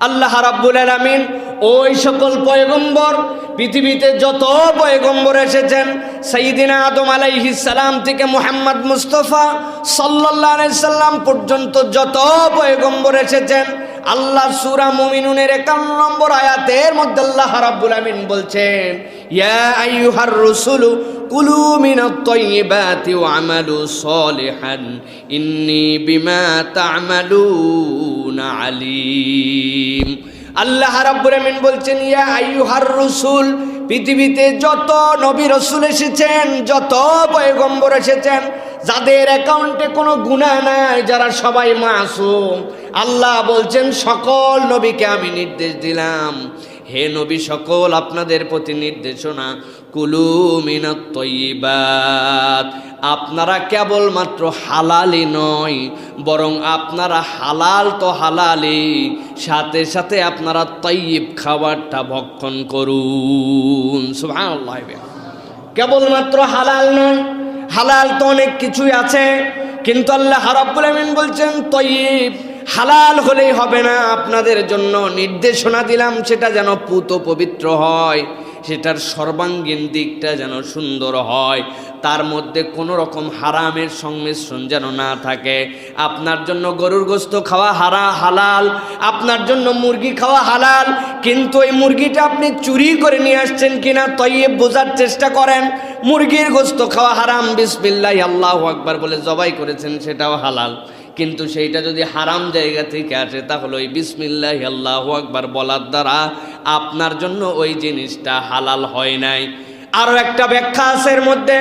আল্লাহ রাব্বুল আলামিন ওই সকল পয়গম্বর, পৃথিবীতে যত পয়গম্বর এসেছেন সাইয়্যিদিনা আদম আলাইহিস সালাম থেকে মুহাম্মদ মুস্তাফা সাল্লাল্লাহু আলাইহি সাল্লাম পর্যন্ত যত পয়গম্বর এসেছেন, আল্লাহ সূরা মুমিনুনের 51 নম্বর আয়াতের মধ্যে আল্লাহ রাব্বুল আলামিন বলছেন, ইয়া আইয়ুহার রাসূলু কুলু মিনাত তাইয়্যিবাতি ওয়া'মালু সলিহান ইন্নী বিমা তা'মালুনা আলিম। আল্লাহ রাব্বুল আমিন বলছেন, ইয়া আইয়ুহার রাসূল, পৃথিবীতে যত নবী রাসূল এসেছেন, যত পয়গম্বর এসেছেন, যাদের অ্যাকাউন্টে কোনো গুনাহ নাই, যারা সবাই মাসুম, আল্লাহ বলছেন সকল নবীকে আমি নির্দেশ দিলাম, হে নবী সকল আপনাদের প্রতি নির্দেশনা, কুলু মিনাত তাইয়্যিবাত, আপনারা কেবলমাত্র হালালই নয়, বরং আপনারা হালাল তো হালালই, সাথে সাথে আপনারা তাইয়্যিব খাবারটা ভক্ষণ করুন। সুবহানাল্লাহ। কেবলমাত্র হালাল নয়, হালাল তো অনেক কিছুই আছে, কিন্তু আল্লাহ রাব্বুল আমিন বলছেন তাইয়্যিব, হালাল হলেই হবে না, আপনাদের জন্য নির্দেশনা দিলাম সেটা যেন পুত পবিত্র হয়, সেটার সর্বাঙ্গীন দিকটা যেন সুন্দর হয়, তার মধ্যে কোনো রকম হারামের সংমিশ্রণ যেন না থাকে। আপনার জন্য গরুর গোশত খাওয়া হালাল, আপনার জন্য মুরগি খাওয়া হালাল, কিন্তু এই মুরগিটা আপনি চুরি করে নিয়ে আসছেন কিনা তাইয়্যিব বোঝার চেষ্টা করেন। মুরগির গোশত খাওয়া হারাম, বিসমিল্লাহ আল্লাহু আকবার বলে জবাই করেছেন, সেটাও হালাল, কিন্তু সেইটা যদি হারাম জায়গা থেকে আসে তাহলে ওই বিসমিল্লাহ আল্লাহু আকবার বলার দ্বারা আপনার জন্য ওই জিনিসটা হালাল হয় নাই। আরও একটা ব্যাখ্যা আছে এর মধ্যে,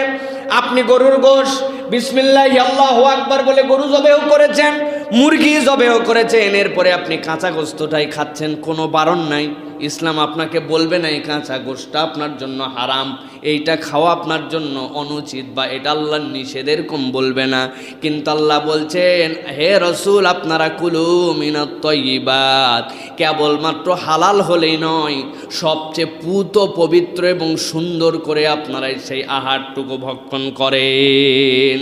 আপনি গরুর গোশ বিসমিল্লাহ আল্লাহু আকবার বলে গরু জবেহ করেছেন, মুরগি জবেহ করেছেন, এরপরে আপনি কাঁচা গোশতটাই খাচ্ছেন, কোনো বারণ নাই। ইসলাম আপনাকে বলবে না এই কাঁচা গোশতটা আপনার জন্য হারাম, এইটা খাওয়া আপনার জন্য অনুচিত বা এটা আল্লাহর নিষেধ, এরকম বলবে না। কিন্তু আল্লাহ বলছেন, হে রাসূল আপনারা কুলু মিনাত তাইয়্যিবাত, কেবলমাত্র হালাল হলেই নয়, সবচেয়ে পুত পবিত্র এবং সুন্দর করে আপনারা সেই আহারটুকু ভক্ষণ করেন।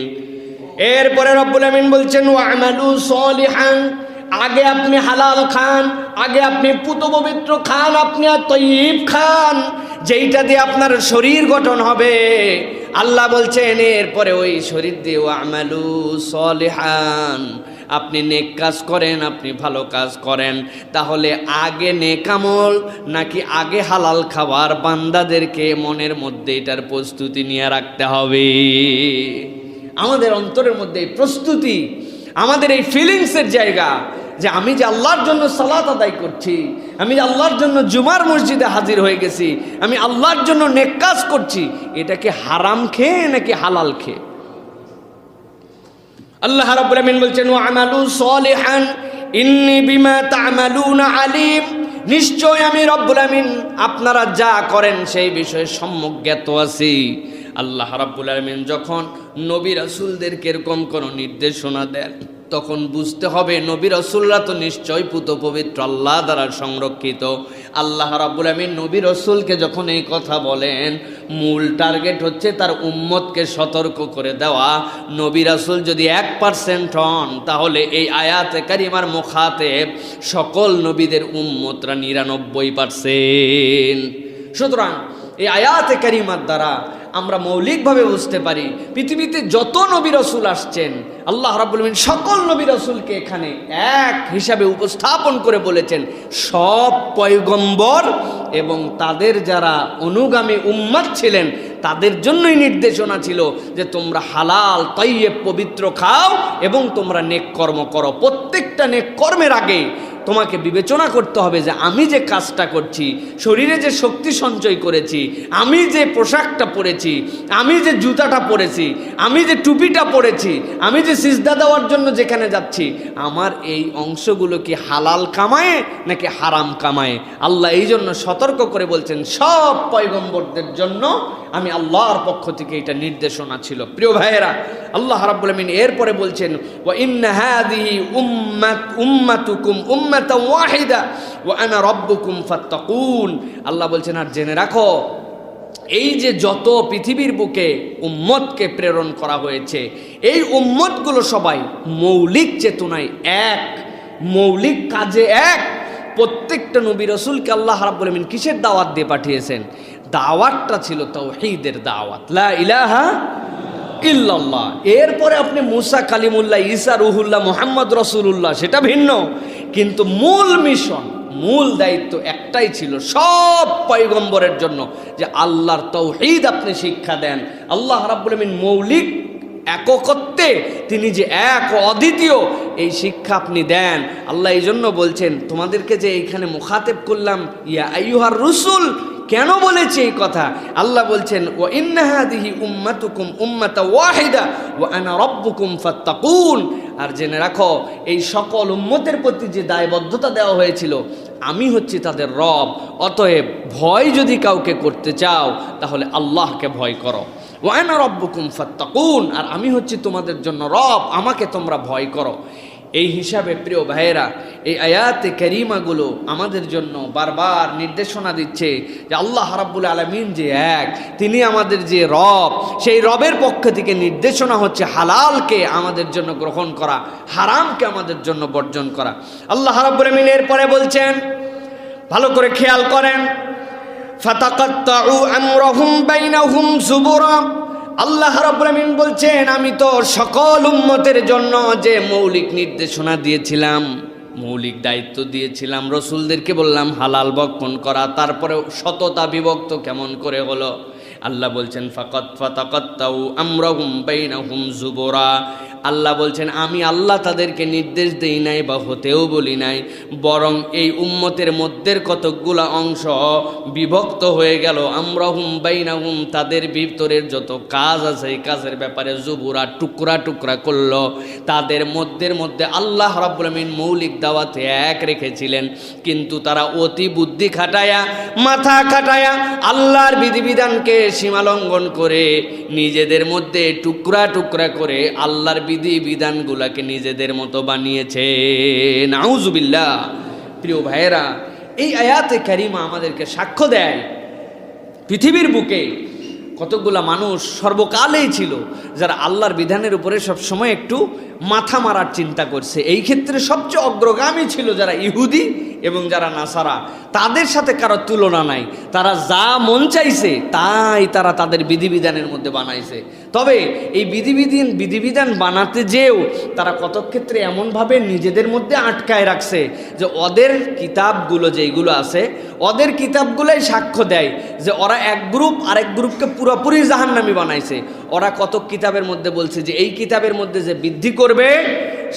এরপরে রব্বুল আমিন বলছেন ওয়া'মালু সলিহান, আগে আপনি হালাল খান, আগে আপনি পুত পবিত্র খান, আপনি তাইয়্যিব খান, যেইটা দিয়ে আপনার শরীর গঠন হবে। আল্লাহ বলছেন এরপরে ওই শরীর দিয়ে ওয়া'মালু সলিহান, আপনি নেক কাজ করেন, আপনি ভালো কাজ করেন। তাহলে আগে নেক আমল নাকি আগে হালাল খাবার, বান্দাদেরকে মনের মধ্যে এটার প্রস্তুতি নিয়ে রাখতে হবে। আমাদের অন্তরের মধ্যে এই প্রস্তুতি, আমাদের এই ফিলিংসের জায়গা যে আমি যে আল্লাহর জন্য সালাত আদায় করছি, আমি যে আল্লাহর জন্য জুমার মসজিদে হাজির হয়ে গেছি, আমি আল্লাহর জন্য নেক কাজ করছি, এটা কি হারাম খেয়ে নাকি হালাল খেয়ে? আল্লাহ রাব্বুল আমিন বলছেন ওয়া'মালু সলিহান ইন্নী বিমা তা'মালুনা আলিম, নিশ্চয় আমি রব্বুল আমিন আপনারা যা করেন সেই বিষয়ে সম্যক জ্ঞাত আছি। আল্লাহ রাব্বুল আমিন যখন নবী রাসূলদেরকে এরকম কোনো নির্দেশনা দেন, তখন বুঝতে হবে নবী রাসূলরা তো নিশ্চয় পুত পবিত্র, আল্লাহ দ্বারা সংরক্ষিত। আল্লাহ রাব্বুল আমিন নবী রাসূলকে যখন এই কথা বলেন, মূল টার্গেট হচ্ছে তার উম্মতকে সতর্ক করে দেওয়া। নবী রাসূল যদি 1% হন, তাহলে এই আয়াতে কারিমার মুখাতেব সকল নবীদের উম্মতরা 99%। সুতরাং এই আয়াতে কারিমার দ্বারা আমরা মৌলিকভাবে বুঝতে পারি পৃথিবীতে যত নবী রাসূল আসছেন, আল্লাহ রাব্বুল আমিন সকল নবী রাসূলকে এখানে এক হিসাবে উপস্থাপন করে বলেছেন সব পয়গম্বর এবং তাদের যারা অনুগামী উম্মত ছিলেন তাদের জন্যই নির্দেশনা ছিল যে তোমরা হালাল তাইয়্যিব পবিত্র খাও এবং তোমরা নেক কর্ম করো। প্রত্যেকটা নেক কর্মের আগে তোমাকে বিবেচনা করতে হবে যে আমি যে কাজটা করছি, শরীরে যে শক্তি সঞ্চয় করেছি, আমি যে পোশাকটা পরেছি, আমি যে জুতাটা পরেছি, আমি যে টুপিটা পরেছি, আমি যে সিজদা দেওয়ার জন্য যেখানে যাচ্ছি, আমার এই অংশগুলো কি হালাল কামায় নাকি হারাম কামায়? আল্লাহ এই জন্য সতর্ক করে বলছেন সব পয়গম্বরদের জন্য আমি আল্লাহর পক্ষ থেকে এটা নির্দেশনা ছিল। প্রিয় ভাইয়েরা, আল্লাহ রাব্বুল আমিন এরপরে বলছেন ওয়া ইন্না হাযিহি উম্মাতুকুম উম্মাতান ওয়াহিদা ওয়া আনা রাব্বুকুম ফাত্তাকুন। আল্লাহ বলছেন আর জেনে রাখো, এই যে যত পৃথিবীর বুকে উম্মতকে প্রেরণ করা হয়েছে, এই উম্মতগুলো সবাই মৌলিক চেতনায় এক, মৌলিক কাজে এক, প্রত্যেকটা নবী রাসূলকে আল্লাহ রাব্বুল আলামিন কিসের দাওয়াত দিয়ে পাঠিয়েছেন? দাওয়াতটা ছিল তাওহীদের দাওয়াত, লা ইলাহা ইল্লাল্লাহ। এরপরে আপনি মুসা কালিমুল্লাহ, ঈসা রুহুল্লাহ, মুহাম্মদ রাসূলুল্লাহ, সেটা ভিন্ন, কিন্তু মূল মিশন, মূল দায়িত্ব একটাই ছিল সব পয়গম্বরের জন্য, যে আল্লাহর তাওহীদ আপনি শিক্ষা দেন। আল্লাহ রাব্বুল আলামিন মৌলিক এককত্বে তিনি যে এক অদ্বিতীয়, এই শিক্ষা আপনি দেন। আল্লাহ এই জন্য বলছেন, তোমাদেরকে যে এইখানে মুখাতেব করলাম, ইয়া আইয়ুহার রুসুল, কেন বলেছে এই কথা? আল্লাহ বলছেন, ওয়া ইন্না হাদিহি উম্মাতুকুম উম্মাতা ওয়াহিদা ওয়া আনা রাব্বুকুম ফাত্তাকুন। আর জেনে রাখো, এই সকল উম্মতের প্রতি যে দায়বদ্ধতা দেওয়া হয়েছিল, আমি হচ্ছি তাদের রব, অতএব ভয় যদি কাউকে করতে চাও তাহলে আল্লাহকে ভয় করো। ওয়া আনা রাব্বুকুম ফাত্তাকুন, আর আমি হচ্ছি তোমাদের জন্য রব, আমাকে তোমরা ভয় করো। এই হিসাবে প্রিয় ভাইয়েরা, এই আয়াতে কারিমাগুলো আমাদের জন্য বারবার নির্দেশনা দিচ্ছে যে আল্লাহ রাব্বুল আলামিন যে এক, তিনি আমাদের যে রব, সেই রবের পক্ষ থেকে নির্দেশনা হচ্ছে হালালকে আমাদের জন্য গ্রহণ করা, হারামকে আমাদের জন্য বর্জন করা। আল্লাহ রাব্বুল আলামিন এরপরে বলছেন, ভালো করে খেয়াল করেন, ফাতাকাত্তাউ আমরাহুম বাইনাহুম যুবুরা। আল্লাহ রাব্বুল আলামিন বলছেন, আমি তো সকল উম্মতের জন্য যে মৌলিক নির্দেশনা দিয়েছিলাম, মৌলিক দায়িত্ব দিয়েছিলাম, রসুলদেরকে বললাম হালাল ভক্ষণ করা, তারপরে সততা বিভক্ত কেমন করে হলো? আল্লাহ বলছেন, ফাতাকাত্তাউ আমরাহুম বাইনাহুম যুবুরা। আল্লাহ বলছেন, আমি আল্লাহ তাদেরকে নির্দেশ দেই নাই বা হতেও বলি নাই, বরং এই উম্মতের মধ্যের কতকগুলা অংশ বিভক্ত হয়ে গেল। আমরাহুম বাইনাহুম, তাদের ভিতরের যত কাজ আছে এই কাজের ব্যাপারে যুবুরা, টুকরা টুকরা করলো। তাদের মধ্যে আল্লাহ রাব্বুল আলামিন মৌলিক দাওয়াতে এক রেখেছিলেন, কিন্তু তারা অতি বুদ্ধি খাটায়া, মাথা খাটায়া, আল্লাহর বিধিবিধানকে সীমালঙ্ঘন করে নিজেদের মধ্যে টুকরা টুকরা করে আল্লাহর বিধিবিধানগুলোকে নিজেদের মতো বানিয়েছে। নাউজুবিল্লাহ। প্রিয় ভাইয়েরা, এই আয়াতে কারিমা আমাদেরকে সাক্ষ্য দেয়, পৃথিবীর বুকে কতগুলা মানুষ সর্বকালেই ছিল যারা আল্লাহর বিধানের উপরে সবসময় একটু মাথা মারার চিন্তা করছে। এই ক্ষেত্রে সবচেয়ে অগ্রগামী ছিল যারা ইহুদি এবং যারা নাসারা, তাদের সাথে কারো তুলনা নাই। তারা যা মন চাইছে তাই তারা তাদের বিধিবিধানের মধ্যে বানাইছে। তবে এই বিধিবিধান বানাতে যেও তারা কত ক্ষেত্রে এমনভাবে নিজেদের মধ্যে আটকায় রাখছে যে ওদের কিতাবগুলো যেইগুলো আছে, ওদের কিতাবগুলোই সাক্ষ্য দেয় যে ওরা এক গ্রুপ আরেক গ্রুপকে পুরোপুরি জাহান্নামী বানাইছে। ওরা কত কিতাবের মধ্যে বলছে যে এই কিতাবের মধ্যে যে বৃদ্ধি করবে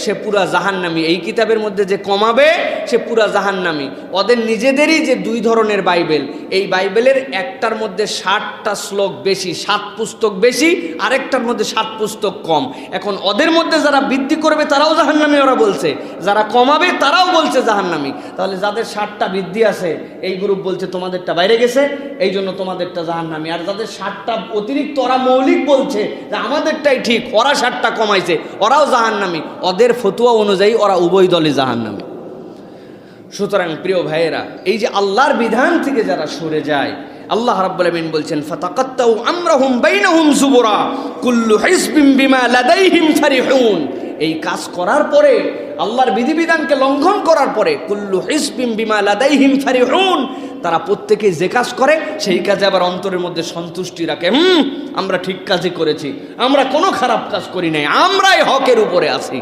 সে পুরা জাহান্নামী, এই কিতাবের মধ্যে যে কমাবে সে পুরা জাহান্নামী। ওদের নিজেদেরই যে দুই ধরনের বাইবেল, এই বাইবেলের একটার মধ্যে 60টা শ্লোক বেশি, 7 পুস্তক বেশি, আরেকটার মধ্যে 7 পুস্তক কম। এখন ওদের মধ্যে যারা বৃদ্ধি করবে তারাও জাহান্নামী ওরা বলছে, যারা কমাবে তারাও বলছে জাহান্নামী। তাহলে যাদের 60টা বৃদ্ধি আছে এই গ্রুপ বলছে তোমাদেরটা বাইরে গেছে, এই জন্য তোমাদেরটা জাহান্নামী। আর যাদের 60টা অতিরিক্ত ওরা মৌলিক বলছে যে আমাদেরটাই ঠিক, ওরা 60টা কমাইছে, ওরাও জাহান্নামী। ওদের ফতুয়া অনুযায়ী ওরা উভয় দলই জাহান্নামী। সুতরাং প্রিয় ভাইয়েরা, এই যে আল্লাহর বিধান থেকে যারা সরে যায়, আল্লাহ রাব্বুল আলামিন বলছেন, ফাতাকাত্তাউ আমরাহুম বাইনাহুম যুবুরা কুল্লু হিজবিন বিমা লাদাইহিম ফারিহুন। এই কাজ করার পরে, আল্লাহর বিধিবিধানকে লঙ্ঘন করার পরে, কুল্লু হিজবিন বিমা লাদাইহিম ফারিহুন, তারা প্রত্যেকে যে কাজ করে সেই কাজে আবার অন্তরের মধ্যে সন্তুষ্টি রাখে। আমরা ঠিক কাজই করেছি, আমরা কোনো খারাপ কাজ করি নাই, আমরাই হকের উপরে আছি,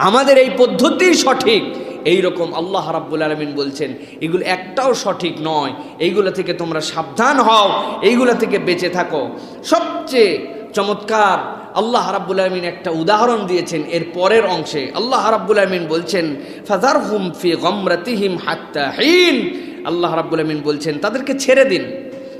আমাদের এই পদ্ধতি সঠিক। এই রকম আল্লাহ রাব্বুল আলামিন বলছেন এগুলো একটাও সঠিক নয়, এইগুলো থেকে তোমরা সাবধান হও, এইগুলো থেকে বেঁচে থাকো। সবচেয়ে চমৎকার আল্লাহ রাব্বুল আলামিন একটা উদাহরণ দিয়েছেন এর পরের অংশে। আল্লাহ রাব্বুল আলামিন বলছেন, ফাযারহুম ফি গামরাতিহিম হাত্তা হিন। আল্লাহ রাব্বুল আলামিন বলছেন তাদেরকে ছেড়ে দিন,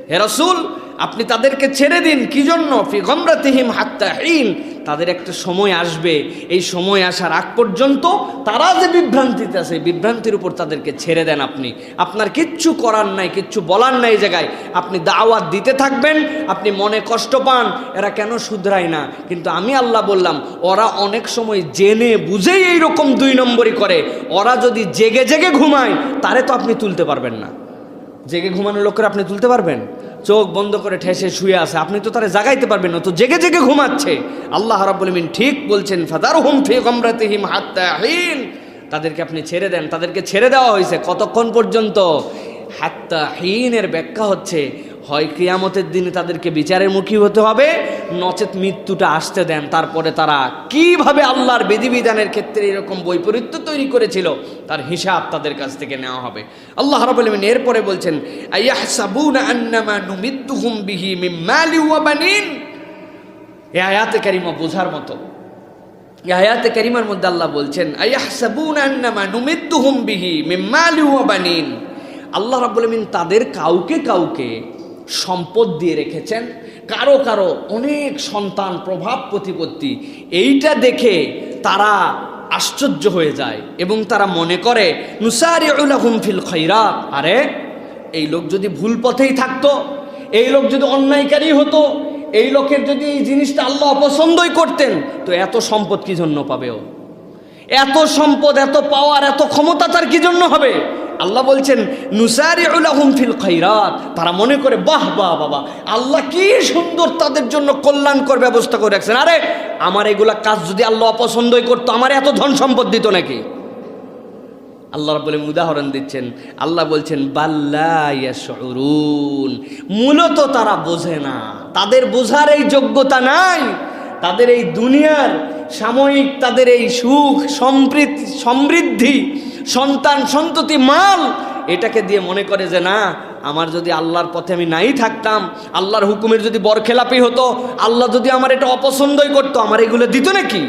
হে রাসূল আপনি তাদেরকে ছেড়ে দিন। কি জন্য? ফি গামরাতিহিম হাত্তা হিন, তাদের একটা সময় আসবে, এই সময় আসার আগ পর্যন্ত তারা যে বিভ্রান্তিতে আছে, বিভ্রান্তির উপর তাদেরকে ছেড়ে দেন। আপনি, আপনার কিচ্ছু করার নাই, কিচ্ছু বলার নাই জায়গায় আপনি দাওয়াত দিতে থাকবেন। আপনি মনে কষ্ট পান এরা কেন শুধরায় না, কিন্তু আমি আল্লাহ বললাম ওরা অনেক সময় জেনে বুঝেই এইরকম 2 নম্বরই করে। ওরা যদি জেগে জেগে ঘুমায় তারে তো আপনি তুলতে পারবেন না। জেগে ঘুমানোর লোকের আপনি তুলতে পারবেন? চোখ বন্ধ করে ঠেসে শুয়ে আছে, আপনি তো তারা জাগাইতে পারবেন না, তো জেগে জেগে ঘুমাচ্ছে। আল্লাহ রাব্বুল আলামিন ঠিক বলছেন, ফাযারহুম ফি গামরাতিহিম হাত্তা হিন, তাদেরকে আপনি ছেড়ে দেন। তাদেরকে ছেড়ে দেওয়া হয়েছে কতক্ষণ পর্যন্ত? হাত্তা হিনের ব্যাখ্যা হচ্ছে হয় কিয়ামতের দিনে তাদেরকে বিচারের মুখী হতে হবে, নচেত মৃত্যুটা আসতে দেন। তারপরে তারা কিভাবে আল্লাহর বিধিবিধানের ক্ষেত্রে এরকম বৈপরীত্য তৈরি করেছিল তার হিসাব তাদের কাছ থেকে নেওয়া হবে। আল্লাহ রাব্বুল আলামিন এরপরে বলছেন আয়াহসাবুনা আন্নামা নুমিদ্দুহুম বিহি মিন মালি ওয়া বানিন। এই আয়াতে কারিমা বোঝার মতো। এই আয়াতে কারিমার মধ্যে আল্লাহ বলছেন আয়াহসাবুনা আন্নামা নুমিদ্দুহুম বিহি মিন মালি ওয়া বানিন। আল্লাহ রাব্বুল আলামিন তাদের কাউকে কাউকে সম্পদ দিয়ে রেখেছেন, কারো কারো অনেক সন্তান, প্রভাব প্রতিপত্তি। এইটা দেখে তারা আশ্চর্য হয়ে যায় এবং তারা মনে করে নুসারিউ লাহুম ফিল খায়রাত। আরে এই লোক যদি ভুল পথেই থাকতো, এই লোক যদি অন্যায়কারী হতো, এই লোকের যদি এই জিনিসটা আল্লাহ অপছন্দই করতেন, তো এত সম্পদ কি জন্য পাবে? ও এত সম্পদ, এত পাওয়ার, এত ক্ষমতা তার কি জন্য হবে? আল্লাহ বলছেন নুসারিউ লাহুম ফিল খায়রাত। তারা মনে করে বাহ বাহ বাবা, আল্লাহ কি সুন্দর তাদের জন্য কল্যাণকর ব্যবস্থা করে রাখছেন। আরে আমার এগুলা কাজ যদি আল্লাহ অপছন্দই করতো, আমার এত ধন সম্পদ দিত নাকি? আল্লাহ রাব্বুল আলামিন উদাহরণ দিচ্ছেন। আল্লাহ বলছেন বাল্লা ইয়াশউরুন, মূলত তারা বোঝে না, তাদের বোঝার এই যোগ্যতা নাই। তাদের এই দুনিয়ার সাময়িক তাদের এই সুখ, সমৃদ্ধি, সন্তান সন্ততি, মাল, এটাকে দিয়ে মনে করে যে না, আমার যদি আল্লাহর পথে আমি নাই থাকতাম, আল্লাহর হুকুমের যদি বরখেলাপি হতো, আল্লাহ যদি আমার এটা অপছন্দই করতো, আমার এগুলো দিত নাকি?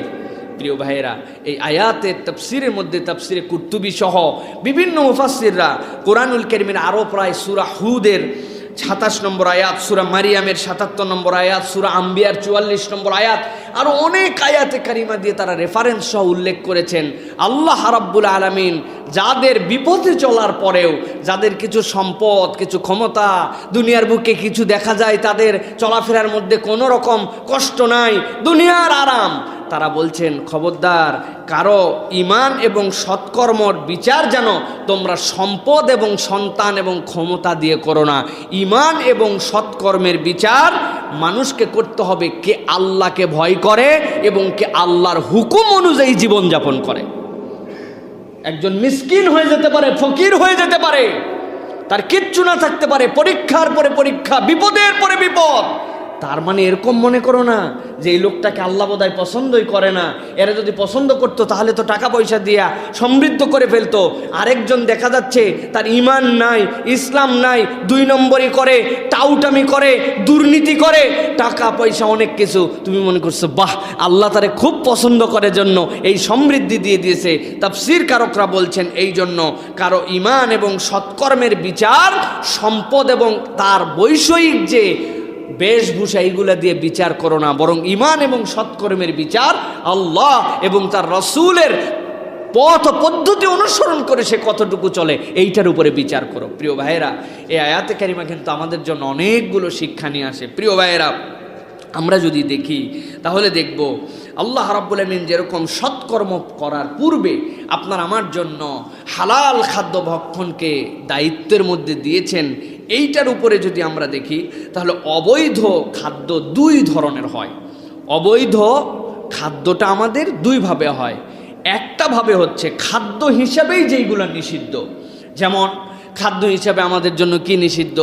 প্রিয় ভাইয়েরা, এই আয়াতের তাফসিরের মধ্যে তাফসিরে কুরতুবী সহ বিভিন্ন মুফাসসিররা কোরআনুল কারীমের আরও প্রায় সূরা হুদের ২৭ নম্বর আয়াত, সূরা মারিয়ামের ৭৭ নম্বর আয়াত, সূরা আম্বিয়ার ৪৪ নম্বর আয়াত, আরও অনেক আয়াতে কারিমা দিয়ে তারা রেফারেন্স সহ উল্লেখ করেছেন আল্লাহ রাব্বুল আলামিন যাদের বিপথে চলার পরেও, যাদের কিছু সম্পদ, কিছু ক্ষমতা, দুনিয়ার বুকে কিছু দেখা যায় তাদের চলাফেরার মধ্যে কোনো রকম কষ্ট নাই, দুনিয়ার আরাম, তারা বলছেন খবরদার কারো ঈমান এবং সৎকর্মর বিচার যেন তোমরা সম্পদ এবং সন্তান এবং ক্ষমতা দিয়ে করো না। ঈমান এবং সৎকর্মের বিচার মানুষকে করতে হবে কে আল্লাহকে ভয় করে এবং কে আল্লাহর হুকুম অনুযায়ী জীবনযাপন করে। একজন মিসকিন হয়ে যেতে পারে, ফকির হয়ে যেতে পারে, তার কিচ্ছু না থাকতে পারে, পরীক্ষার পরে পরীক্ষা, বিপদের পরে বিপদ। তার মানে এরকম মনে করো না যে এই লোকটাকে আল্লাহ বোধহয় পছন্দই করে না, এরা যদি পছন্দ করতো তাহলে তো টাকা পয়সা দিয়া সমৃদ্ধ করে ফেলতো। আরেকজন দেখা যাচ্ছে তার ঈমান নাই, ইসলাম নাই, ২ নম্বরই করে, টাউটামি করে, দুর্নীতি করে, টাকা পয়সা অনেক কিছু, তুমি মনে করছো বাহ আল্লাহ তারে খুব পছন্দ করে জন্য এই সমৃদ্ধি দিয়ে দিয়েছে। তাফসীর কারকরা বলছেন এই জন্য কারো ঈমান এবং সৎকর্মের বিচার সম্পদ এবং তার বৈষয়িক যে বেশভূষা এইগুলা দিয়ে বিচার করো না, বরং ঈমান এবং সৎকর্মের বিচার আল্লাহ এবং তার রাসূলের পথ পদ্ধতি অনুসরণ করে সে কতটুকু চলে এইটার উপরে বিচার করো। প্রিয় ভাইয়েরা, এই আয়াতে কারিমা কিন্তু আমাদের জন্য অনেকগুলো শিক্ষা নিয়ে আসে। প্রিয় ভাইয়েরা, আমরা যদি দেখি তাহলে দেখব আল্লাহ রাব্বুল আলামিন যেরকম সৎকর্ম করার পূর্বে আপনার আমার জন্য হালাল খাদ্য ভক্ষণকে দায়িত্বের মধ্যে দিয়েছেন, এইটার উপরে যদি আমরা দেখি তাহলে অবৈধ খাদ্য ২ ধরনের হয়। অবৈধ খাদ্যটা আমাদের ২ ভাবে হয়। একটা ভাবে হচ্ছে খাদ্য হিসাবেই যেইগুলো নিষিদ্ধ, যেমন খাদ্য হিসাবে আমাদের জন্য কি নিষিদ্ধ?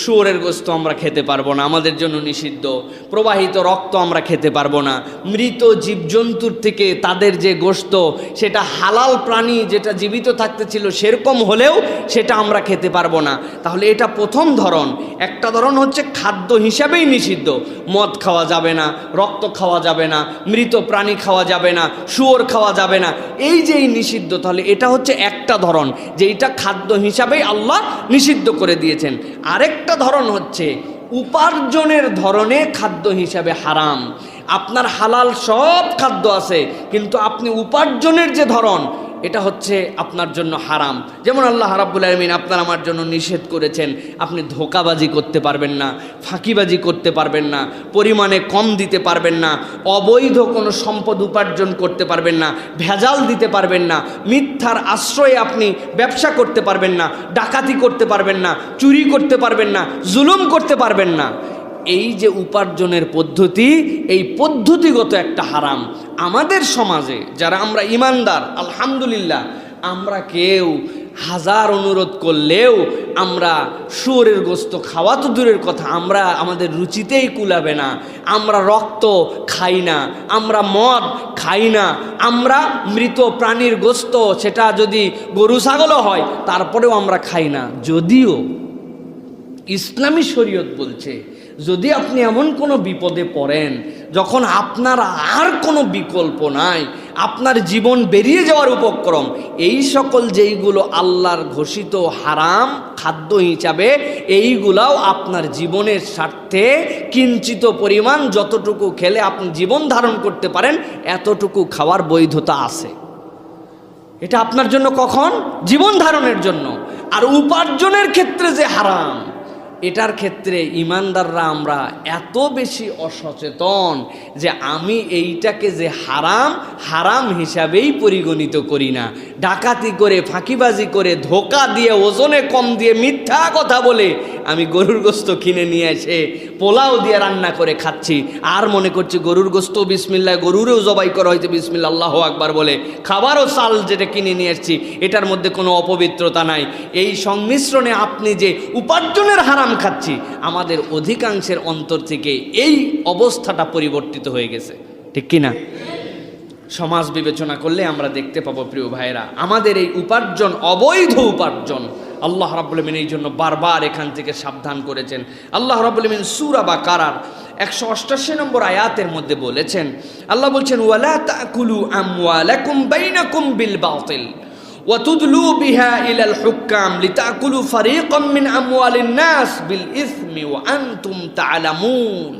শুয়োরের গোশত আমরা খেতে পারবো না, আমাদের জন্য নিষিদ্ধ। প্রবাহিত রক্ত আমরা খেতে পারবো না। মৃত জীবজন্তুর থেকে তাদের যে গোশত, সেটা হালাল প্রাণী যেটা জীবিত থাকতে ছিল সেরকম হলেও সেটা আমরা খেতে পারবো না। তাহলে এটা প্রথম ধরন। একটা ধরন হচ্ছে খাদ্য হিসাবেই নিষিদ্ধ, মদ খাওয়া যাবে না, রক্ত খাওয়া যাবে না, মৃত প্রাণী খাওয়া যাবে না, শুয়োর খাওয়া যাবে না, এই যে নিষিদ্ধ, তাহলে এটা হচ্ছে একটা ধরন যে এটা খাদ্য হিসাবেই আল্লাহ নিষিদ্ধ করে দিয়েছেন। আরেকটা ধরন হচ্ছে উপার্জনের ধরনে খাদ্য হিসাবে হারাম। আপনার হালাল সব খাদ্য আছে, কিন্তু আপনি উপার্জনের যে ধরন এটা হচ্ছে আপনার জন্য হারাম। যেমন আল্লাহ রাব্বুল আলামিন আপনার আমার জন্য নিষেধ করেছেন আপনি ধোঁকাবাজি করতে পারবেন না, ফাঁকিবাজি করতে পারবেন না, পরিমাণে কম দিতে পারবেন না, অবৈধ কোনো সম্পদ উপার্জন করতে পারবেন না, ভেজাল দিতে পারবেন না, মিথ্যার আশ্রয়ে আপনি ব্যবসা করতে পারবেন না, ডাকাতি করতে পারবেন না, চুরি করতে পারবেন না, জুলুম করতে পারবেন না। এই যে উপার্জনের পদ্ধতি, এই পদ্ধতিগত একটা হারাম। আমাদের সমাজে যারা আমরা ইমানদার, আলহামদুলিল্লাহ, আমরা কেউ হাজার অনুরোধ করলেও আমরা শুয়োরের গোস্ত খাওয়া তো দূরের কথা, আমরা আমাদের রুচিতেই কুলাবে না। আমরা রক্ত খাই না, আমরা মদ খাই না, আমরা মৃত প্রাণীর গোস্ত, সেটা যদি গরু ছাগলও হয় তারপরেও আমরা খাই না। যদিও ইসলামী শরীয়ত বলছে যদি আপনি এমন কোনো বিপদে পড়েন যখন আপনার আর কোনো বিকল্প নাই, আপনার জীবন বেরিয়ে যাওয়ার উপক্রম, এই সকল যেইগুলো আল্লাহর ঘোষিত হারাম খাদ্য হিসাবে, এইগুলাও আপনার জীবনের স্বার্থে কিঞ্চিত পরিমাণ যতটুকু খেলে আপনি জীবন ধারণ করতে পারেন এতটুকু খাওয়ার বৈধতা আছে। এটা আপনার জন্য কখন? জীবন ধারণের জন্য। আর উপার্জনের ক্ষেত্রে যে হারাম, এটার ক্ষেত্রে ইমানদাররা আমরা এত বেশি অসচেতন যে আমি এইটাকে যে হারাম, হারাম হিসাবেই পরিগণিত করি না। ডাকাতি করে, ফাঁকিবাজি করে, ধোকা দিয়ে, ওজনে কম দিয়ে, মিথ্যা কথা বলে আমি গরুর গোস্ত কিনে নিয়ে এসে পোলাও দিয়ে রান্না করে খাচ্ছি, আর মনে করছি গরুর গোস্ত বিসমিল্লাহ, গরুরেও জবাই করা হয়েছে বিসমিল্লাহ আল্লাহু আকবার বলে, খাবারও চাল যেটা কিনে নিয়ে এসেছি এটার মধ্যে কোনো অপবিত্রতা নাই। এই সংমিশ্রণে আপনি যে উপার্জনের হারাম খাচ্ছি, আমাদের অধিকাংশের অন্তর থেকে এই অবস্থাটা পরিবর্তিত হয়ে গেছে, ঠিক কিনা? সমাজ বিবেচনা করলে আমরা দেখতে পাবো প্রিয় ভাইরা, আমাদের এই উপার্জন অবৈধ উপার্জন। আল্লাহ রাব্বুল আলামিন এই জন্য বারবার এখান থেকে সাবধান করেছেন। আল্লাহ রাব্বুল আলামিন সূরা বাকারার 188 নম্বর আয়াতের মধ্যে বলেছেন, আল্লাহ বলছেন ওয়ালা তাকুলু আমওয়ালাকুম বাইনাকুম বিল বাতিল وتدلوا بها إلى الحكام لتأكلوا فريقا من أموال الناس بالإثم وأنتم تعلمون।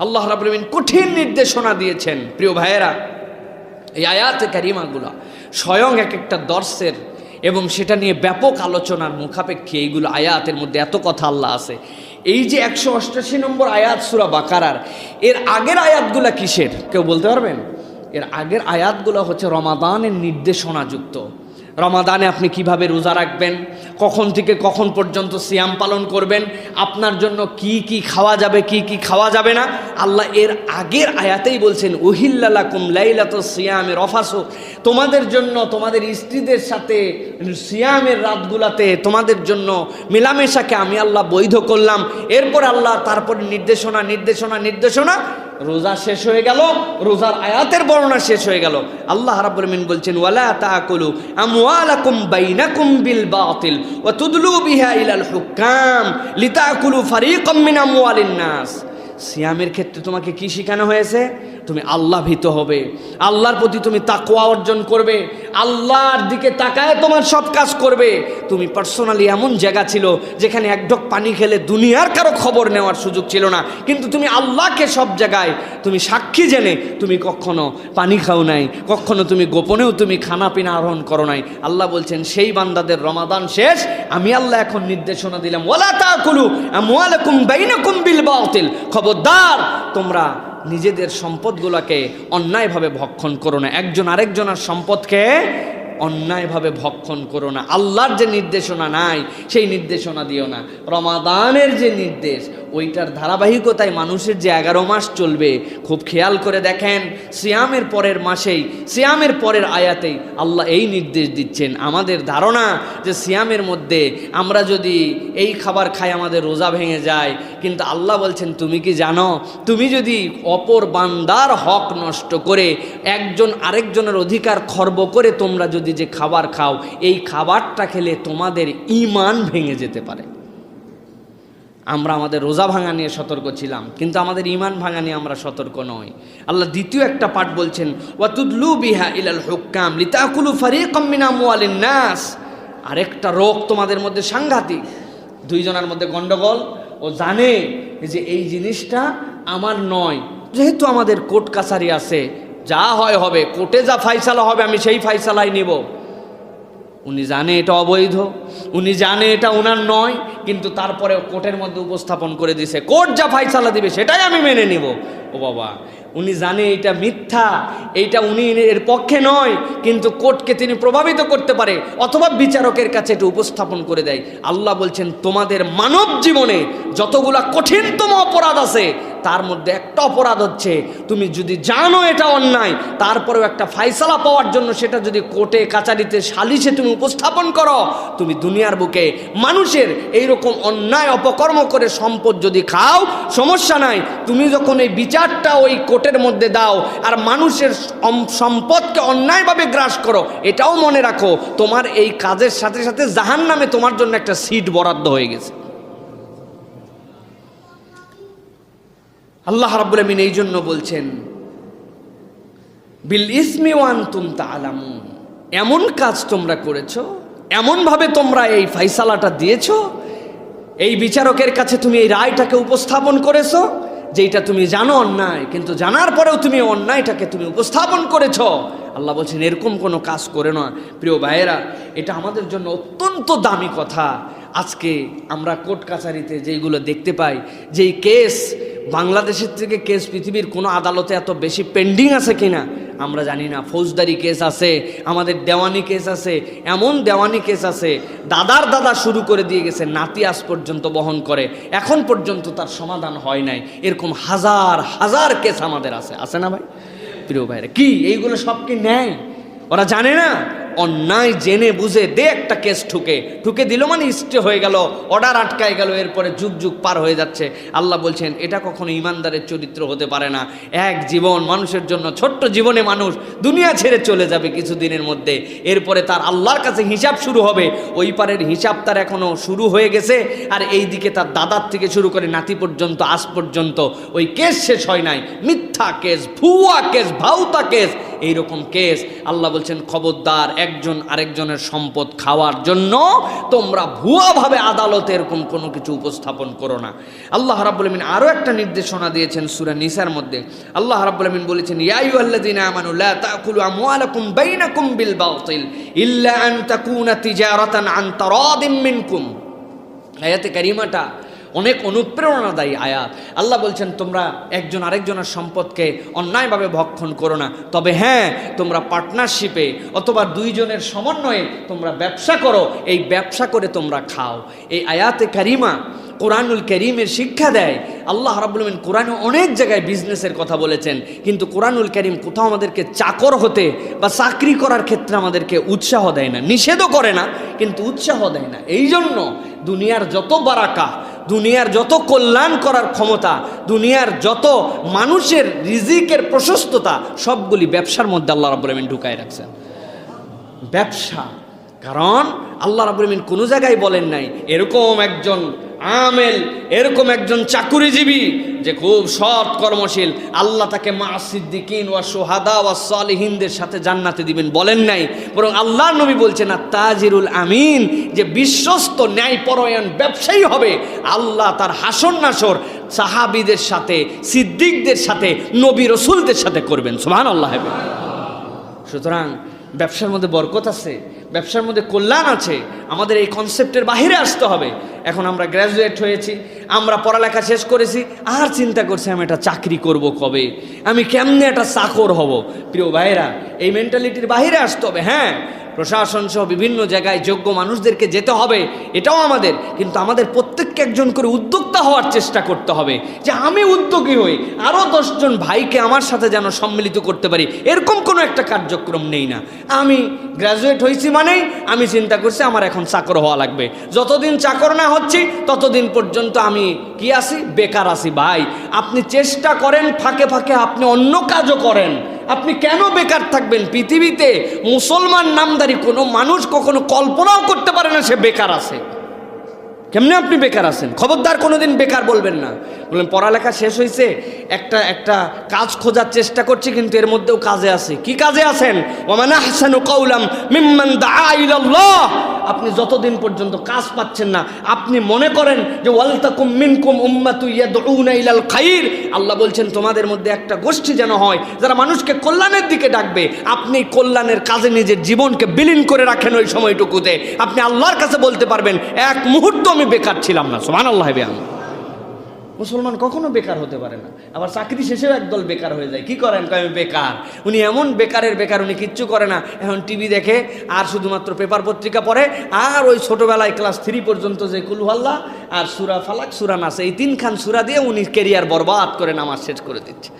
আল্লাহ রাব্বুল আলামিন কঠিন নির্দেশনা দিয়েছেন প্রিয় ভাইয়েরা। এই আয়াতে কারিমাগুলো স্বয়ং এক একটা দর্শের এবং সেটা নিয়ে ব্যাপক আলোচনার মুখাপেক্ষী। এইগুলো আয়াতের মধ্যে এত কথা আল্লাহ আছে। এই যে 188 নম্বর আয়াত সূরা বাকারার, এর আগের আয়াতগুলো কিসের কেউ বলতে পারবেন? এর আগের আয়াতগুলো হচ্ছে রমাদানের নির্দেশনাযুক্ত। রমাদানে আপনি কিভাবে রোজা রাখবেন, কখন থেকে কখন পর্যন্ত সিয়াম পালন করবেন, আপনার জন্য কি কি খাওয়া যাবে, কি কি খাওয়া যাবে না, আল্লাহ এর আগের আয়াতেই বলছেন উহিল্লা লাকুম লাইলাতুস সিয়ামে রফাসু, তোমাদের জন্য তোমাদের স্ত্রীদের সাথে সিয়ামের রাতগুলাতে তোমাদের জন্য মেলামেশাকে আমি আল্লাহ বৈধ করলাম। এরপর আল্লাহ তারপরে নির্দেশনা নির্দেশনা নির্দেশনা, রোজা শেষ হয়ে গেল, রোজার আয়াতের বর্ণনা শেষ হয়ে গেল। আল্লাহ রাব্বুল আলামিন বলছেন ওয়ালা তাকুলু আমওয়ালাকুম বাইনাকুম বিল বাতিল ওয়া তুদলু বিহা ইলাল হুকাম লিতাকুলু ফারিকাম মিন আমওয়ালিন নাস। সিয়ামের ক্ষেত্রে তোমাকে কি শেখানো হয়েছে? তুমি আল্লাহ ভীত হবে, আল্লাহর প্রতি তুমি তাকওয়া অর্জন করবে, আল্লাহর দিকে তাকায় তোমার সব কাজ করবে। তুমি পার্সোনালি এমন জায়গা ছিল যেখানে এক ঢোক পানি খেলে দুনিয়ার কারো খবর নেওয়ার সুযোগ ছিল না, কিন্তু তুমি আল্লাহকে সব জায়গায় তুমি সাক্ষী জেনে তুমি কখনো পানি খাও নাই, কখনো তুমি গোপনেও তুমি খানা পিনা আহরণ করো নাই। আল্লাহ বলছেন সেই বান্দাদের রমাদান শেষ, আমি আল্লাহ এখন নির্দেশনা দিলাম ওয়ালা তাকুলু আমওয়ালাকুম বাইনাকুম বিল বাতিল, খবরদার তোমরা নিজেদের সম্পদগুলোকে অন্যায়ভাবে ভক্ষণ করো না, একজন আরেকজনের সম্পদকে অন্যায়ভাবে ভক্ষণ করো না। আল্লাহর যে নির্দেশনা নাই সেই নির্দেশনা দিও না। রমাদানের যে নির্দেশ, ওইটার ধারাবাহিকতায় মানুষের যে 11 মাস চলবে, খুব খেয়াল করে দেখেন সিয়ামের পরের মাসেই, সিয়ামের পরের আয়াতেই আল্লাহ এই নির্দেশ দিচ্ছেন। আমাদের ধারণা যে সিয়ামের মধ্যে আমরা যদি এই খাবার খাই আমাদের রোজা ভেঙে যায়, কিন্তু আল্লাহ বলছেন তুমি কি জানো, তুমি যদি অপর বান্দার হক নষ্ট করে একজন আরেকজনের অধিকার খর্ব করে তোমরা যদি যে খাবার খাও, এই খাবারটা খেলে তোমাদের ঈমান ভেঙে যেতে পারে। আমরা আমাদের রোজা ভাঙা নিয়ে সতর্ক ছিলাম, কিন্তু আমাদের ঈমান ভাঙা নিয়ে আমরা সতর্ক নই। আল্লাহ দ্বিতীয় একটা পাঠ বলছেন ওয়াতুদলু বিহা ইলাল হুকাম লিতাকুলু ফারিকাম মিন আমওয়ালিন নাস। আরেকটা রোগ তোমাদের মধ্যে সাংঘাতিক, দুইজনের মধ্যে গন্ডগোল, ও জানে যে এই জিনিসটা আমার নয়, যেহেতু আমাদের কোর্ট কাছারি আছে, যা হয় হবে, কোর্টে যা ফাইসালা হবে আমি সেই ফাইসালাই নিব। উনি জানে এটা অবৈধ, উনি জানে এটা ওনার নয়, কিন্তু তারপরে কোর্টের মধ্যে উপস্থাপন করে দিছে, কোর্ট যা ফাইসালা দিবে সেটাই আমি মেনে নিব। ও বাবা, উনি জানে এটা মিথ্যা, এইটা উনি এর পক্ষে নয়, কিন্তু কোর্টকে তিনি প্রভাবিত করতে পারে অথবা বিচারকের কাছে এটা উপস্থাপন করে দেয়। আল্লাহ বলছেন তোমাদের মানব জীবনে যতগুলা কঠিনতম অপরাধ আছে তার মধ্যে একটা অপরাধ হচ্ছে তুমি যদি জানো এটা অন্যায়, তারপরেও একটা ফায়সালা পাওয়ার জন্য সেটা যদি কোর্টে কাচারিতে সালিশে তুমি উপস্থাপন করো, তুমি দুনিয়ার বুকে মানুষের এইরকম অন্যায় অপকর্ম করে সম্পদ যদি খাও সমস্যা নাই, তুমি যখন এই বিচারটা ওই কোর্টের মধ্যে দাও আর মানুষের সম্পদকে অন্যায়ভাবে গ্রাস করো, এটাও মনে রাখো তোমার এই কাজের সাথে সাথে জাহান্নামে তোমার জন্য একটা সিট বরাদ্দ হয়ে গেছে। আল্লাহ রাব্বুল আমিন এই জন্য বলছেন বিল ইসমি ওয়া আনতুম তা'লামুন, এমন কাজ তোমরা করেছো, এমনভাবে তোমরা এই ফায়সালাটা দিয়েছো, এই বিচারকের কাছে তুমি এই রায়টাকে উপস্থাপন করেছো যেটা তুমি জানো অন্যায়, কিন্তু জানার পরেও তুমি অন্যায়টাকে তুমি উপস্থাপন করেছো। আল্লাহ বলছেন এরকম কোনো কাজ করে না। প্রিয় ভাইয়েরা, এটা আমাদের জন্য অত্যন্ত দামি কথা। আজকে আমরা কোর্ট কাছারিতে যেইগুলো দেখতে পাই, যেই কেস বাংলাদেশের থেকে কেস পৃথিবীর কোনো আদালতে এত বেশি পেন্ডিং আছে কিনা আমরা জানি না। ফৌজদারি কেস আছে, আমাদের দেওয়ানি কেস আছে, এমন দেওয়ানি কেস আছে দাদার দাদা শুরু করে দিয়ে গেছে, নাতি আজ পর্যন্ত বহন করে, এখন পর্যন্ত তার সমাধান হয় নাই। এরকম হাজার হাজার কেস আমাদের আছে না ভাই? প্রিয় ভাইরা, কি এইগুলো সব কি নেয়? ওরা জানে না অন্যায় জেনে বুঝে দে একটা কেস ঠুকে দিল মানে স্টে হয়ে গেল, অর্ডার আটকায় গেল, এরপরে যুগ যুগ পার হয়ে যাচ্ছে। আল্লাহ বলছেন এটা কখনো ইমানদারের চরিত্র হতে পারে না। এক জীবন মানুষের জন্য, ছোট্ট জীবনে মানুষ দুনিয়া ছেড়ে চলে যাবে কিছুদিনের মধ্যে, এরপরে তার আল্লাহর কাছে হিসাব শুরু হবে। ওই পারের হিসাব তার এখনো শুরু হয়ে গেছে, আর এই দিকে তার দাদার থেকে শুরু করে নাতি পর্যন্ত আজ পর্যন্ত ওই কেস শেষ হয় নাই। মিথ্যা কেস, ভুয়া কেস, ভাউতা কেস, এইরকম কেস। আল্লাহ বলছেন খবরদার একজন আরেকজনের সম্পদ খাওয়ার জন্য তোমরা ভুয়াভাবে আদালতে এরকম কোনো কিছু উপস্থাপন করো না। আল্লাহ রাব্বুল আমিন আরো একটা নির্দেশনা দিয়েছেন সূরা নিসার মধ্যে। আল্লাহ রাব্বুল আমিন বলেছেন ইয়া আইয়ুহাল্লাযীনা আমানু লা তাকুলু আমওয়ালাকুম বাইনাকুম বিল বাতিল ইল্লা আন তাকুনা তিজারাতান আন তারাদিম মিনকুম। আয়াতে কারিমাটা অনেক অনুপ্রেরণাদায়ী আয়াত। আল্লাহ বলছেন তোমরা একজন আরেকজনের সম্পদকে অন্যায়ভাবে ভক্ষণ করো না, তবে হ্যাঁ তোমরা পার্টনারশিপে অথবা দুইজনের সমন্বয়ে তোমরা ব্যবসা করো, এই ব্যবসা করে তোমরা খাও। এই আয়াতে কারিমা কোরআনুল কারীমের শিক্ষা দেয়। আল্লাহ রাব্বুল আমিন কোরআনে অনেক জায়গায় বিজনেসের কথা বলেছেন, কিন্তু কোরআনুল কারীম কোথাও আমাদেরকে চাকর হতে বা চাকরি করার ক্ষেত্রে আমাদেরকে উৎসাহ দেয় না, নিষেধও করে না, কিন্তু উৎসাহ দেয় না। এই জন্য দুনিয়ার যত বারাকা, দুনিয়ার যত কল্যাণ করার ক্ষমতা, দুনিয়ার যত মানুষের রিজিকের প্রশস্ততা, সবগুলি ব্যবসার মধ্যে আল্লাহ রাব্বুল আমিন ঢুকায় রাখছেন। ব্যবসা, কারণ আল্লাহ রাব্বুল আমিন কোনো জায়গায় বলেন নাই এরকম একজন আমেল, এরকম একজন চাকুরিজীবী যে খুব সৎ কর্মশীল, আল্লাহ তাকে মা সিদ্দিকিন ওয়া শুহাদা ওয়া সালিহিনদের সাথে জান্নাতে দিবেন, বলেন নাই। বরং আল্লাহর নবী বলছেন আত-তাজিরুল আমিন, যে বিশ্বস্ত ন্যায়পরায়ণ ব্যবসায়ী হবে, আল্লাহ তার হাসর নাসর সাহাবীদের সাথে, সিদ্দিকদের সাথে, নবী রসুলদের সাথে করবেন। সুবহানাল্লাহ। সুতরাং ব্যবসার মধ্যে বরকত আছে, ব্যবসার মধ্যে কল্যাণ আছে। আমাদের এই কনসেপ্টের বাহিরে আসতে হবে। এখন আমরা গ্র্যাজুয়েট হয়েছি, আমরা পড়ালেখা শেষ করেছি, আর চিন্তা করছি আমি একটা চাকরি করব কবে, আমি কেমনে একটা চাকর হব। প্রিয় ভাইরা, এই মেন্টালিটির বাহিরে আসতে হবে। হ্যাঁ, প্রশাসন সহ বিভিন্ন জায়গায় যোগ্য মানুষদেরকে যেতে হবে, এটাও আমাদের, কিন্তু আমাদের প্রত্যেককে একজন করে উদ্যোক্তা হওয়ার চেষ্টা করতে হবে, যে আমি উদ্যোগী হই, আরও 10 জন ভাইকে আমার সাথে যেন সম্মিলিত করতে পারি। এরকম কোনো একটা কার্যক্রম নেই না। আমি গ্র্যাজুয়েট হয়েছি মানেই আমি চিন্তা করছি আমার এখন চাকর হওয়া লাগবে। যতদিন চাকর না হচ্ছি ততদিন পর্যন্ত আমি কি আছি? বেকার আছি। ভাই, আপনি চেষ্টা করেন, ফাঁকে ফাঁকে আপনি অন্য কাজও করেন। আপনি কেন বেকার থাকবেন? পৃথিবীতে মুসলমান নামধারী কোনো মানুষ কখনো কল্পনাও করতে পারে না সে বেকার আছে। কেমনে আপনি বেকার আছেন? খবরদার কোনোদিন বেকার বলবেন না। বললেন পড়ালেখা শেষ হয়েছে, একটা কাজ খোঁজার চেষ্টা করছি, কিন্তু এর মধ্যেও কাজে আছে। কি কাজে আছেন? ওয়ামান আহসানু কাওলাম মিম্মান দাআ ইলাল্লাহ। আপনি যতদিন পর্যন্ত কাজ পাচ্ছেন না, আপনি মনে করেন যে ওয়ালতাকুম মিনকুম উম্মাতু ইয়াদউনা ইলাল খাইর, আল্লাহ বলছেন তোমাদের মধ্যে একটা গোষ্ঠী যেন হয় যারা মানুষকে কল্যাণের দিকে ডাকবে। আপনি কল্যাণের কাজে নিজের জীবনকে বিলীন করে রাখেন। ওই সময়টুকুতে আপনি আল্লাহর কাছে বলতে পারবেন এক মুহূর্ত আমি বেকার ছিলাম না। সুবহানাল্লাহ। মুসলমান কখনো বেকার হতে পারে না। আবার চাকরি শেষেও একদল বেকার হয়ে যায়। কি করেন? আমি বেকার। উনি এমন বেকারের বেকার, উনি কিচ্ছু করে না, এখন টিভি দেখে আর শুধুমাত্র পেপার পত্রিকা পড়ে, আর ওই ছোটোবেলায় ক্লাস 3 পর্যন্ত যে কুল আল্লাহ আর সূরা ফালাক সূরা নাস, এই 3খান সূরা দিয়ে উনি ক্যারিয়ার বরবাদ করে নামাজ শেষ করে দিচ্ছে।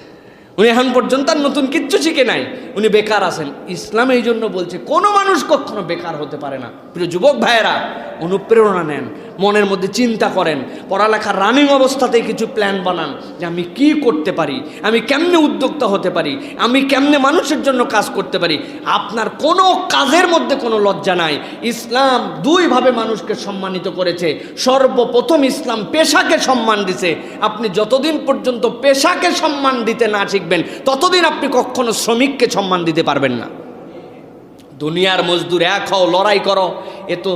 উনি এখন পর্যন্ত আর নতুন কিচ্ছু শিখে নাই, উনি বেকার আছেন। ইসলাম এই জন্য বলছে কোনো মানুষ কখনো বেকার হতে পারে না। প্রিয় যুবক ভাইয়েরা, অনুপ্রেরণা নেন, মনের মধ্যে চিন্তা করেন, পড়ালেখার রানিং অবস্থাতেই কিছু প্ল্যান বানান যে আমি কি করতে পারি, আমি কেমনে উদ্যোক্তা হতে পারি, আমি কেমনে মানুষের জন্য কাজ করতে পারি। আপনার কোনো কাজের মধ্যে কোনো লজ্জা নাই। ইসলাম দুইভাবে মানুষকে সম্মানিত করেছে। সর্বপ্রথম ইসলাম পেশাকে সম্মান দিছে। আপনি যতদিন পর্যন্ত পেশাকে সম্মান দিতে না শিখবেন, ততদিন আপনি কখনো শ্রমিককে সম্মান দিতে পারবেন না। দুনিয়ার মজদুর এক হও, লড়াই করো, এ তো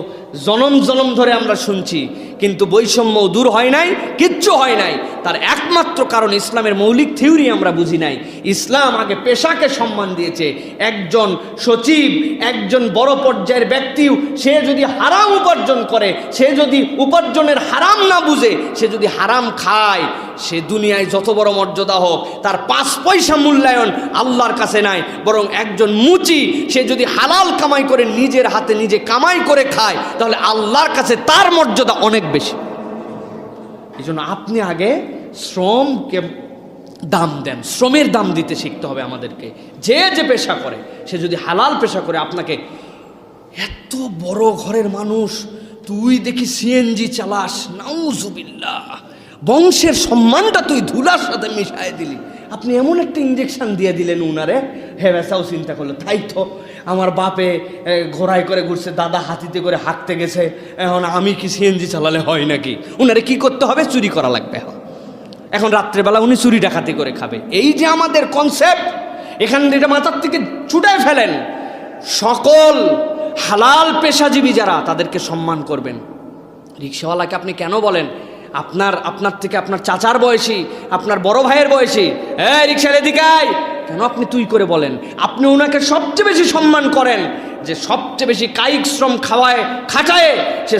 জনম জনম ধরে আমরা শুনছি, কিন্তু বৈষম্য দূর হয় নাই, কিচ্ছু হয় নাই। তার একমাত্র কারণ ইসলামের মৌলিক থিওরি আমরা বুঝি নাই। ইসলাম আগে পেশাকে সম্মান দিয়েছে। একজন সচিব, একজন বড় পর্যায়ের ব্যক্তিও সে যদি হারাম উপার্জন করে, সে যদি উপার্জনের হারাম না বুঝে, সে যদি হারাম খায়, সে দুনিয়ায় যত বড় মর্যাদা হোক, তার 5 পয়সা মূল্যায়ন আল্লাহর কাছে নাই। বরং একজন মুচি, সে যদি হালাল কামাই করে নিজের হাতে নিজে কামাই করে খায়, তাহলে আল্লাহর কাছে তার মর্যাদা অনেক বেশি। এই জন্য আপনি আগে শ্রমকে দাম দেন, শ্রমের দাম দিতে শিখতে হবে আমাদেরকে। যে যে পেশা করে, সে যদি হালাল পেশা করে, আপনাকে এত বড় ঘরের মানুষ, তুই দেখি সিএনজি চালাস, নাউজুবিল্লাহ, বংশের সম্মানটা তুই ধুলার সাথে মিশাই দিলি। আপনি এমন একটা ইঞ্জেকশন দিয়ে দিলেন উনারে, হ্যাঁ বেসাও চিন্তা করলো, তাই তো আমার বাপে ঘোড়ায় করে ঘুরছে, দাদা হাতিতে করে হাঁকতে গেছে, এখন আমি কি সিএনজি চালালে হয় নাকি? উনারে কি করতে হবে? চুরি করা লাগবে। এখন রাত্রেবেলা উনি চুরি ডাকাতি করে খাবে। এই যে আমাদের কনসেপ্ট, এখান থেকে মাথার থেকে ছুটায় ফেলেন। সকল হালাল পেশাজীবী যারা, তাদেরকে সম্মান করবেন। রিক্সাওয়ালাকে আপনি কেন বলেন আপনার থেকে আপনার চাচার বয়সী, আপনার বড় ভাইয়ের বয়সী, রিক্সার এদিকে আয়, কেন আপনি তুই করে বলেন? আপনি ওনাকে সবচেয়ে বেশি সম্মান করেন, যে সবচেয়ে বেশি কায়িক শ্রম খাটায় সে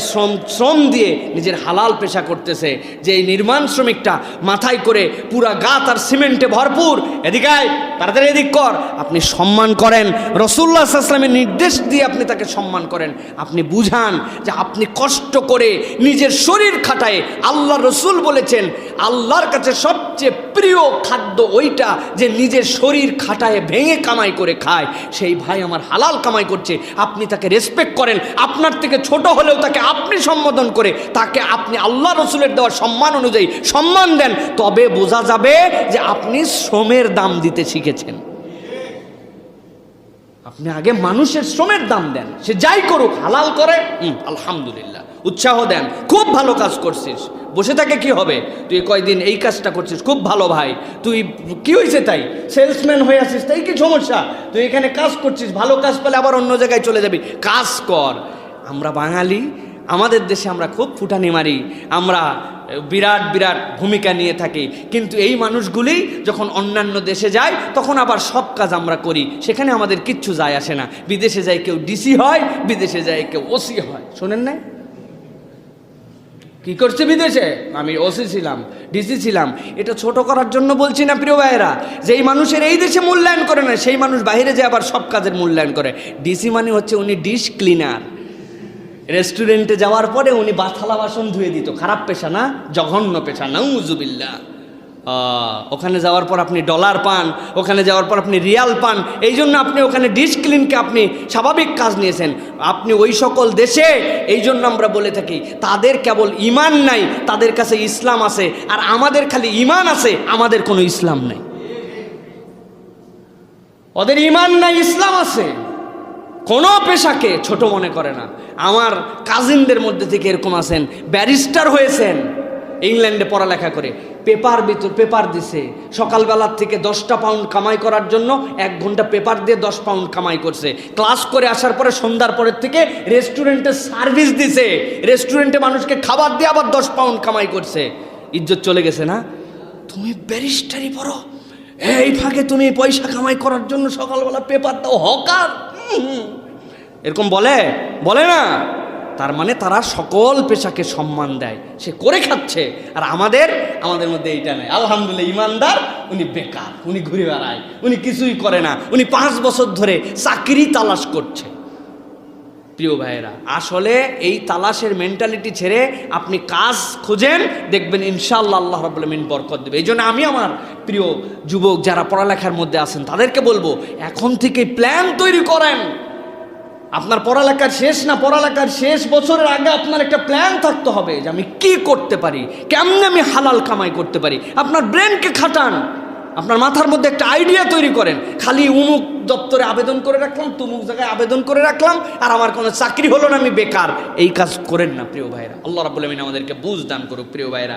শ্রম দিয়ে নিজের হালাল পেশা করতেছে। যে এই নির্মাণ শ্রমিকটা মাথায় করে পুরা গা তার সিমেন্টে ভরপুর, এদিকে আয়, তাড়াতাড়ি এদিক কর, আপনি সম্মান করেন। রাসূলুল্লাহ সাল্লাল্লাহু আলাইহি ওয়াসাল্লামের নির্দেশ দিয়ে আপনি তাকে সম্মান করেন। আপনি বুঝান যে আপনি কষ্ট করে নিজের শরীর খাটায়, আল্লাহ রসুল বলেছেন আল্লাহর কাছে সবচেয়ে প্রিয় খাদ্য ওইটা যে নিজের শরীর খাটায় ভেঙে কামাই করে খায়। সেই ভাই আমার হালাল কামাই করছে, আপনি তাকে রেসপেক্ট করেন। আপনার থেকে ছোট হলেও তাকে আপনি সম্বোধন করে, তাকে আপনি আল্লাহ রসুলের দেওয়া সম্মান অনুযায়ী সম্মান দেন, তবে বোঝা যাবে যে আপনি শ্রমের দাম দিতে শিখেছেন। আপনি আগে মানুষের শ্রমের দাম দেন। সে যাই করুক, হালাল করে আলহামদুলিল্লাহ, উৎসাহ দেন, খুব ভালো কাজ করছিস। বসে থাকে কি হবে? তুই কয়দিন এই কাজটা করছিস, খুব ভালো ভাই, তুই কি হয়েছে তাই সেলসম্যান হয়ে আসিস, তাই কি সমস্যা? তুই এখানে কাজ করছিস, ভালো কাজ পেলে আবার অন্য জায়গায় চলে যাবি, কাজ কর। আমরা বাঙালি, আমাদের দেশে আমরা খুব ফুটানি মারি, আমরা বিরাট বিরাট ভূমিকা নিয়ে থাকি, কিন্তু এই মানুষগুলি যখন অন্যান্য দেশে যায় তখন আবার সব কাজ আমরা করি, সেখানে আমাদের কিচ্ছু যায় আসে না। বিদেশে যায় কেউ ডিসি হয়, বিদেশে যায় কেউ ওসি হয়। শোনেন নাই কি করছে বিদেশে? আমি ওসি ছিলাম, ডিসি ছিলাম। এটা ছোট করার জন্য বলছি না প্রিয় ভাইয়েরা, যেই মানুষের এই দেশে মূল্যায়ন করে না, সেই মানুষ বাইরে যায় আবার সব কাজের মূল্যায়ন করে। ডিসি মানে হচ্ছে উনি ডিশ ক্লিনার। রেস্টুরেন্টে যাওয়ার পরে উনি থালা বাসন ধুয়ে দিত। খারাপ পেশা না? জঘন্য পেশা, নাউজুবিল্লাহ। ওখানে যাওয়ার পর আপনি ডলার পান, ওখানে যাওয়ার পর আপনি রিয়াল পান, এই জন্য আপনি ওখানে ডিশ ক্লিনকে আপনি স্বাভাবিক কাজ নিয়েছেন। আপনি ওই সকল দেশে, এই জন্য আমরা বলে থাকি তাদের কেবল ইমান নাই, তাদের কাছে ইসলাম আছে, আর আমাদের খালি ইমান আছে, আমাদের কোনো ইসলাম নাই। ওদের ইমান নাই, ইসলাম আছে। কোনো পেশাকে ছোট মনে করে না। আমার কাজিনদের মধ্যে থেকে এরকম আছেন, ব্যারিস্টার হয়েছেন, ইংল্যান্ডে পড়ালেখা করে, পেপার দিছে, সকালবেলার থেকে 10টা পাউন্ড কামাই করার জন্য 1 ঘন্টা পেপার দিয়ে 10 পাউন্ড কামাই করছে। ক্লাস করে আসার পরে সন্ধ্যার পরের থেকে রেস্টুরেন্টে সার্ভিস দিছে, রেস্টুরেন্টে মানুষকে খাবার দিয়ে আবার 10 পাউন্ড কামাই করছে। ইজ্জত চলে গেছে না? তুমি ব্যারিস্টারি পড়ো, এই ফাঁকে তুমি পয়সা কামাই করার জন্য সকালবেলা পেপার দাও, হকার। এরকম বলে না? তার মানে তারা সকল পেশাকে সম্মান দেয়, সে করে খাচ্ছে। আর আমাদের মধ্যে এইটা নেই। আলহামদুলিল্লাহ, ইমানদার উনি বেকার, উনি ঘুরে বেড়ায়, উনি কিছুই করে না, উনি 5 বছর ধরে চাকরি তালাশ করছে। প্রিয় ভাইয়েরা, আসলে এই তালাশের মেন্টালিটি ছেড়ে আপনি কাজ খুঁজেন, দেখবেন ইনশাআল্লাহ আল্লাহ রাব্বুল আলামিন বরকত দেবে। এই জন্য আমি আমার প্রিয় যুবক যারা পড়ালেখার মধ্যে আছেন তাদেরকে বলবো, এখন থেকে প্ল্যান তৈরি করেন। আপনার পড়ালেখার শেষ না, পড়ালেখার শেষ বছরের আগে আপনার একটা প্ল্যান থাকতে হবে যে আমি কি করতে পারি, কেমনে আমি হালাল কামাই করতে পারি। আপনার ব্রেনকে খাটান, আপনার মাথার মধ্যে একটা আইডিয়া তৈরি করেন। খালি উমুক দপ্তরে আবেদন করে রাখলাম, তুমুক জায়গায় আবেদন করে রাখলাম, আর আমার কোনো চাকরি হলো না, আমি বেকার, এই কাজ করেন না প্রিয় ভাইরা। আল্লাহ রাব্বুল আলামিন আমাদেরকে বুঝ দান করুক প্রিয় ভাইরা।